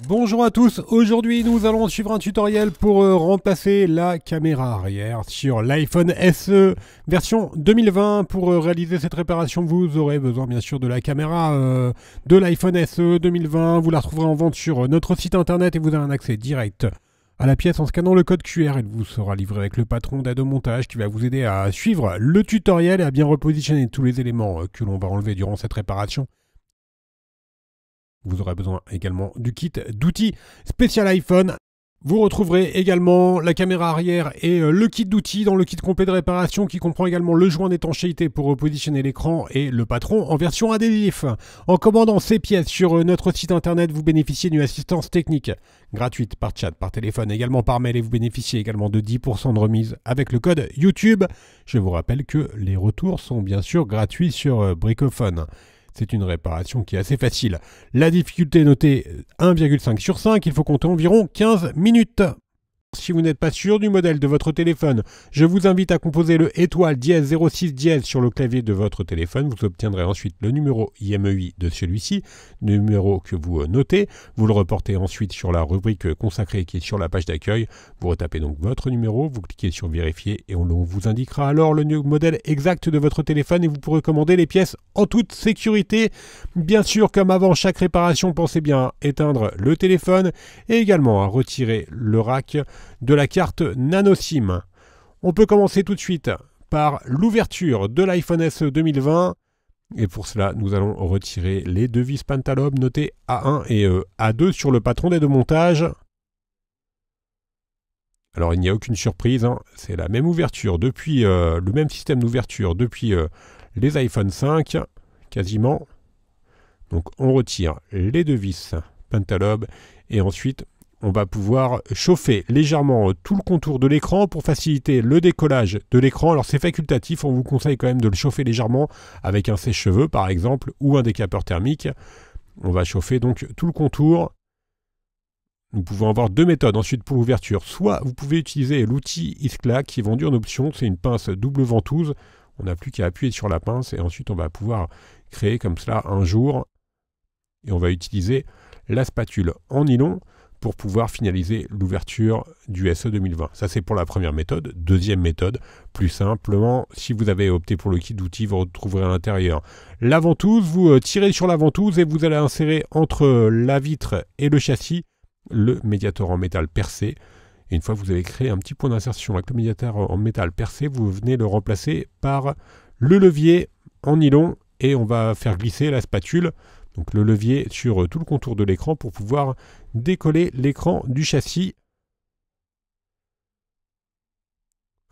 Bonjour à tous, aujourd'hui nous allons suivre un tutoriel pour remplacer la caméra arrière sur l'iPhone SE version 2020. Pour réaliser cette réparation, vous aurez besoin bien sûr de la caméra de l'iPhone SE 2020. Vous la retrouverez en vente sur notre site internet et vous avez un accès direct à la pièce en scannant le code QR. Elle vous sera livrée avec le patron d'aide au montage qui va vous aider à suivre le tutoriel et à bien repositionner tous les éléments que l'on va enlever durant cette réparation. Vous aurez besoin également du kit d'outils spécial iPhone. Vous retrouverez également la caméra arrière et le kit d'outils dans le kit complet de réparation qui comprend également le joint d'étanchéité pour repositionner l'écran et le patron en version adhésif. En commandant ces pièces sur notre site internet, vous bénéficiez d'une assistance technique gratuite par chat, par téléphone, également par mail et vous bénéficiez également de 10% de remise avec le code YouTube. Je vous rappelle que les retours sont bien sûr gratuits sur Bricophone. C'est une réparation qui est assez facile. La difficulté est notée 1,5 sur 5, il faut compter environ 15 minutes. Si vous n'êtes pas sûr du modèle de votre téléphone, je vous invite à composer le étoile dièse 06 dièse sur le clavier de votre téléphone. Vous obtiendrez ensuite le numéro IMEI de celui-ci, numéro que vous notez. Vous le reportez ensuite sur la rubrique consacrée qui est sur la page d'accueil. Vous retapez donc votre numéro, vous cliquez sur vérifier et on vous indiquera alors le modèle exact de votre téléphone et vous pourrez commander les pièces en toute sécurité. Bien sûr, comme avant chaque réparation, pensez bien à éteindre le téléphone et également à retirer le rack de la carte Nano SIM. On peut commencer tout de suite par l'ouverture de l'iPhone SE 2020 et pour cela nous allons retirer les deux vis Pentalobe notées A1 et A2 sur le patron d'aide au montage. Alors il n'y a aucune surprise, hein, c'est la même ouverture depuis le même système d'ouverture depuis les iPhone 5 quasiment. Donc on retire les deux vis Pentalobe et ensuite on va pouvoir chauffer légèrement tout le contour de l'écran pour faciliter le décollage de l'écran. Alors c'est facultatif, on vous conseille quand même de le chauffer légèrement avec un sèche-cheveux par exemple ou un décapeur thermique. On va chauffer donc tout le contour. Nous pouvons avoir deux méthodes ensuite pour l'ouverture. Soit vous pouvez utiliser l'outil Isclac qui est vendu en option, c'est une pince double ventouse. On n'a plus qu'à appuyer sur la pince et ensuite on va pouvoir créer comme cela un jour. Et on va utiliser la spatule en nylon pour pouvoir finaliser l'ouverture du SE 2020. Ça c'est pour la première méthode. Deuxième méthode, plus simplement, si vous avez opté pour le kit d'outils, vous retrouverez à l'intérieur la ventouse. Vous tirez sur la ventouse et vous allez insérer entre la vitre et le châssis le médiator en métal percé. Et une fois que vous avez créé un petit point d'insertion avec le médiator en métal percé, vous venez le remplacer par le levier en nylon et on va faire glisser la spatule, donc le levier sur tout le contour de l'écran pour pouvoir décoller l'écran du châssis.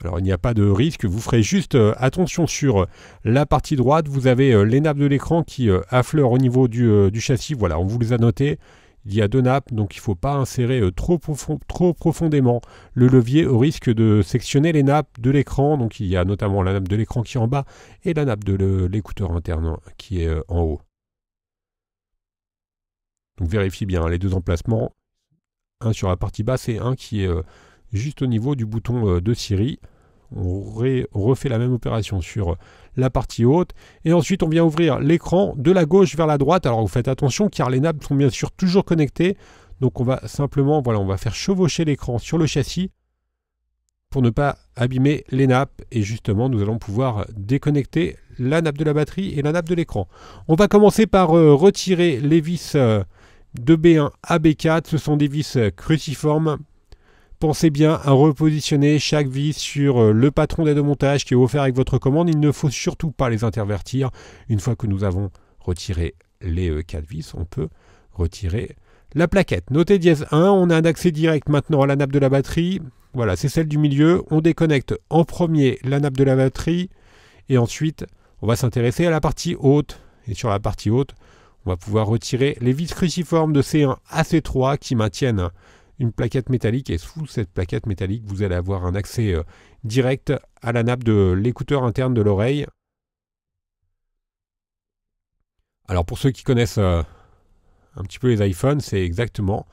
Alors il n'y a pas de risque, vous ferez juste attention sur la partie droite, vous avez les nappes de l'écran qui affleurent au niveau du châssis, voilà, on vous les a notées. Il y a deux nappes, donc il ne faut pas insérer trop profondément le levier au risque de sectionner les nappes de l'écran. Donc il y a notamment la nappe de l'écran qui est en bas et la nappe de l'écouteur interne qui est en haut. Donc vérifiez bien les deux emplacements, un sur la partie basse et un qui est juste au niveau du bouton de Siri. On refait la même opération sur la partie haute et ensuite on vient ouvrir l'écran de la gauche vers la droite. Alors vous faites attention car les nappes sont bien sûr toujours connectées, donc on va simplement, voilà, on va faire chevaucher l'écran sur le châssis pour ne pas abîmer les nappes et justement nous allons pouvoir déconnecter la nappe de la batterie et la nappe de l'écran. On va commencer par retirer les vis de B1 à B4, ce sont des vis cruciformes. Pensez bien à repositionner chaque vis sur le patron d'aide au montage qui est offert avec votre commande. Il ne faut surtout pas les intervertir. Une fois que nous avons retiré les 4 vis, on peut retirer la plaquette. Notez dièse 1, on a un accès direct maintenant à la nappe de la batterie. Voilà, c'est celle du milieu. On déconnecte en premier la nappe de la batterie et ensuite on va s'intéresser à la partie haute. Et sur la partie haute, on va pouvoir retirer les vis cruciformes de C1 à C3 qui maintiennent une plaquette métallique et sous cette plaquette métallique, vous allez avoir un accès direct à la nappe de l'écouteur interne de l'oreille. Alors pour ceux qui connaissent un petit peu les iPhones, c'est exactement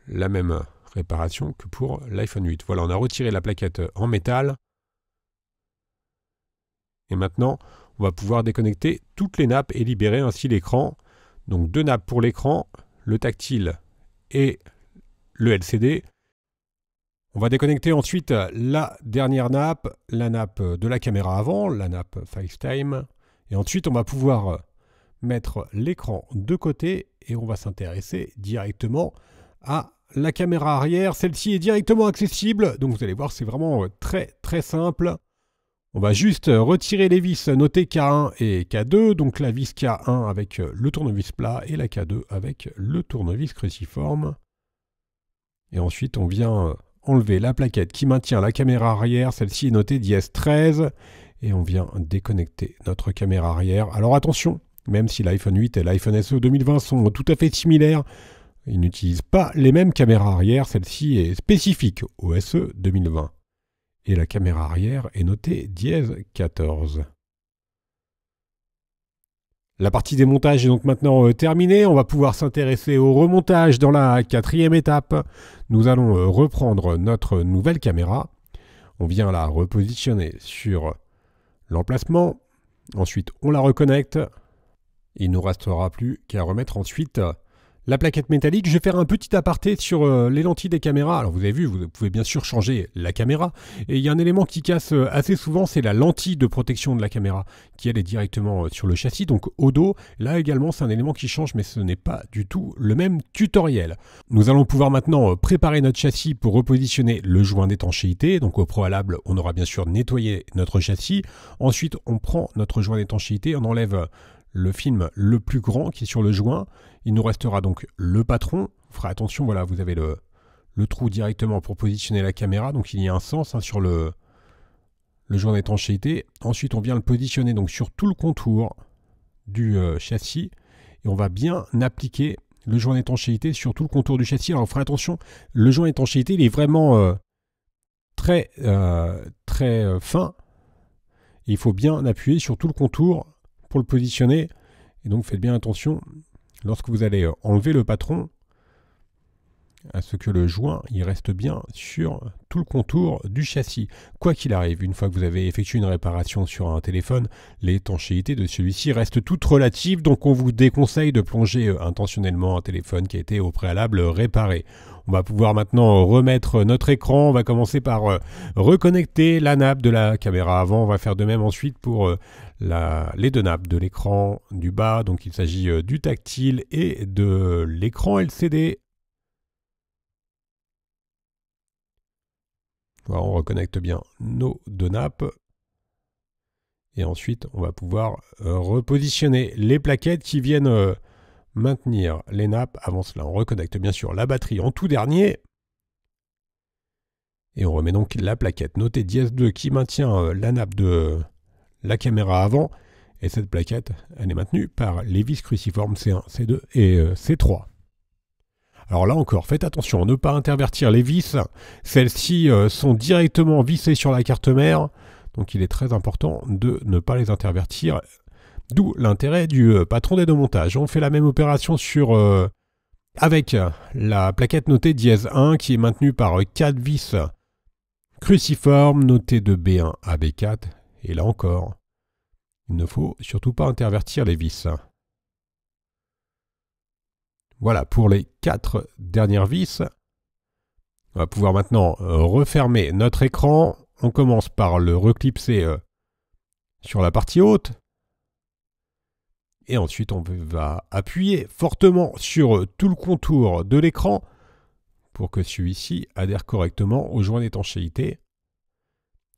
la même réparation que pour l'iPhone 8. Voilà, on a retiré la plaquette en métal. Et maintenant, on va pouvoir déconnecter toutes les nappes et libérer ainsi l'écran. Donc deux nappes pour l'écran, le tactile et le LCD. On va déconnecter ensuite la dernière nappe, la nappe de la caméra avant, la nappe FaceTime. Et ensuite, on va pouvoir mettre l'écran de côté et on va s'intéresser directement à la caméra arrière. Celle-ci est directement accessible, donc vous allez voir, c'est vraiment très très simple. On va juste retirer les vis notées K1 et K2, donc la vis K1 avec le tournevis plat et la K2 avec le tournevis cruciforme. Et ensuite, on vient enlever la plaquette qui maintient la caméra arrière. Celle-ci est notée dièse 13 et on vient déconnecter notre caméra arrière. Alors attention, même si l'iPhone 8 et l'iPhone SE 2020 sont tout à fait similaires, ils n'utilisent pas les mêmes caméras arrière. Celle-ci est spécifique au SE 2020. Et la caméra arrière est notée dièse 14. La partie démontage est donc maintenant terminée. On va pouvoir s'intéresser au remontage dans la 4e étape. Nous allons reprendre notre nouvelle caméra. On vient la repositionner sur l'emplacement. Ensuite, on la reconnecte. Il ne nous restera plus qu'à remettre ensuite la plaquette métallique. Je vais faire un petit aparté sur les lentilles des caméras. Alors vous avez vu, vous pouvez bien sûr changer la caméra. Et il y a un élément qui casse assez souvent, c'est la lentille de protection de la caméra, qui elle est directement sur le châssis, donc au dos. Là également, c'est un élément qui change, mais ce n'est pas du tout le même tutoriel. Nous allons pouvoir maintenant préparer notre châssis pour repositionner le joint d'étanchéité. Donc au préalable, on aura bien sûr nettoyé notre châssis. Ensuite, on prend notre joint d'étanchéité, on enlève le film le plus grand qui est sur le joint. Il nous restera donc le patron. Vous ferez attention, voilà, vous avez le trou directement pour positionner la caméra. Donc il y a un sens sur le joint d'étanchéité. Ensuite, on vient le positionner donc sur tout le contour du châssis. Et on va bien appliquer le joint d'étanchéité sur tout le contour du châssis. Alors, vous ferez attention, le joint d'étanchéité, il est vraiment très fin. Et il faut bien appuyer sur tout le contour pour le positionner. Et donc, faites bien attention lorsque vous allez enlever le patron à ce que le joint il reste bien sur tout le contour du châssis. Quoi qu'il arrive, une fois que vous avez effectué une réparation sur un téléphone, l'étanchéité de celui-ci reste toute relative, donc on vous déconseille de plonger intentionnellement un téléphone qui a été au préalable réparé. On va pouvoir maintenant remettre notre écran. On va commencer par reconnecter la nappe de la caméra avant. On va faire de même ensuite pour les deux nappes de l'écran du bas. Donc il s'agit du tactile et de l'écran LCD. Voilà, on reconnecte bien nos deux nappes. Et ensuite, on va pouvoir repositionner les plaquettes qui viennent maintenir les nappes. Avant cela, on reconnecte bien sûr la batterie en tout dernier. Et on remet donc la plaquette notée dièse 2 qui maintient la nappe de la caméra avant. Et cette plaquette, elle est maintenue par les vis cruciformes C1, C2 et C3. Alors là encore, faites attention à ne pas intervertir les vis. Celles-ci sont directement vissées sur la carte mère. Donc il est très important de ne pas les intervertir. D'où l'intérêt du patron d'aide au montage. On fait la même opération avec la plaquette notée dièse 1 qui est maintenue par 4 vis cruciformes notées de B1 à B4. Et là encore, il ne faut surtout pas intervertir les vis. Voilà pour les 4 dernières vis. On va pouvoir maintenant refermer notre écran. On commence par le reclipser sur la partie haute. Et ensuite, on va appuyer fortement sur tout le contour de l'écran pour que celui-ci adhère correctement au joint d'étanchéité.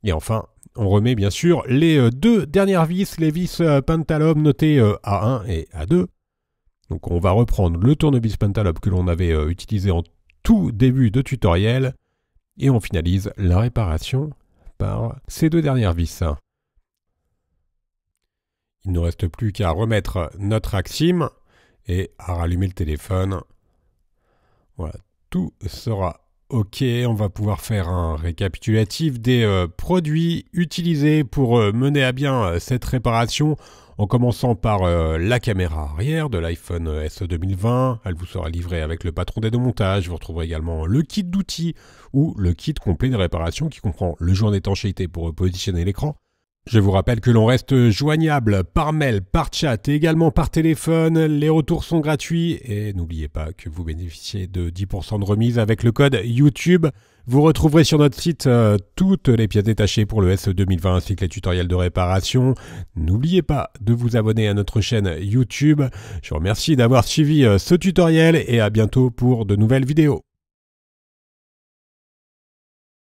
Et enfin, on remet bien sûr les 2 dernières vis, les vis Pentalome notées A1 et A2. Donc on va reprendre le tournevis Pentalobe que l'on avait utilisé en tout début de tutoriel et on finalise la réparation par ces 2 dernières vis. Il ne nous reste plus qu'à remettre notre AXIM et à rallumer le téléphone. Voilà, tout sera OK. On va pouvoir faire un récapitulatif des produits utilisés pour mener à bien cette réparation. En commençant par la caméra arrière de l'iPhone SE 2020, elle vous sera livrée avec le patron d'aide au montage. Vous retrouverez également le kit d'outils ou le kit complet de réparation qui comprend le joint d'étanchéité pour repositionner l'écran, Je vous rappelle que l'on reste joignable par mail, par chat et également par téléphone. Les retours sont gratuits et n'oubliez pas que vous bénéficiez de 10% de remise avec le code YouTube. Vous retrouverez sur notre site toutes les pièces détachées pour le SE 2020 ainsi que les tutoriels de réparation. N'oubliez pas de vous abonner à notre chaîne YouTube. Je vous remercie d'avoir suivi ce tutoriel et à bientôt pour de nouvelles vidéos.